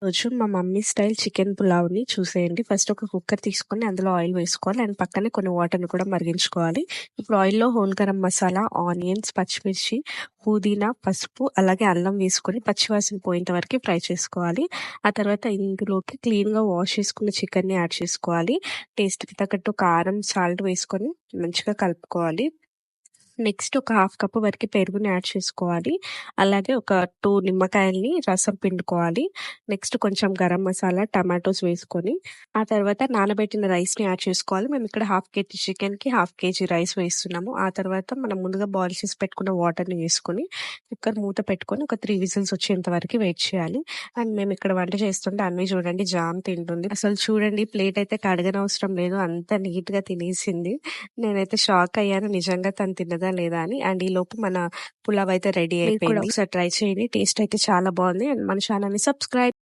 రోజు మా mummy style chicken పులావ్‌ని చూసేయండి. ఫస్ట్ ఒక కుక్కర్ తీసుకొని అందులో ఆయిల్ వేసుకోవాలి. అండ్ పక్కనే కొన్ని వాటర్‌ని కూడా మరిగించుకోవాలి. ఇప్పుడు ఆయిల్‌లో హోల్ గరం మసాలా, ఆనియన్స్, పచ్చిమిర్చి, పుదీనా, పసుపు అలాగే అల్లం వేసుకొని పచ్చివాసన పోయేంత వరకు ఫ్రై చేసుకోవాలి. ఆ తర్వాత ఇందులోకి క్లీన్‌గా వాష్ చేసుకున్న చికెన్‌ని యాడ్ చేసుకోవాలి. టేస్ట్‌కి తగ్గట్టు కారం, సాల్ట్ వేసుకొని మంచిగా కలుపుకోవాలి. నెక్స్ట్ ఒక హాఫ్ కప్ వరకు పెరుగుని యాడ్ చేసుకోవాలి. అలాగే ఒక 2 నిమ్మకాయల్ని రసం పిండుకోవాలి. నెక్స్ట్ కొంచెం గరం మసాలా, టమాటోస్ వేసుకొని, ఆ తర్వాత నానబెట్టిన రైస్‌ని యాడ్ చేసుకోవాలి. మేమిక్కడ హాఫ్ కేజీ చికెన్‌కి హాఫ్ కేజీ రైస్ వేస్తున్నాము. ఆ తర్వాత మనం ముందుగా బాయిల్ చేసి పెట్టుకున్న వాటర్‌ని వేసుకొని, కుక్కర్ మూత పెట్టుకొని ఒక 3 విజిల్స్ వచ్చేంత వరకు వెయిట్ చేయాలి. అండ్ మేమిక్కడ వంట చేస్తుంటే అన్వి చూడండి జామ్ తింటుంది. అసలు చూడండి ప్లేట్ అయితే కడగనవసరం లేదు. అంత నీట్‌గా తినేసింది. నేనైతే షాక్ అయ్యాను నిజంగా తను తిన్నదా లేదా అని. అండ్ ఈలోపు మన పులావ్ అయితే రెడీ అయిపోయింది. మీరు కూడా ఒకసారి ట్రై చేయండి. టేస్ట్ అయితే చాలా బాగుంది. అండ్ మన ఛానల్‌ని సబ్స్క్రైబ్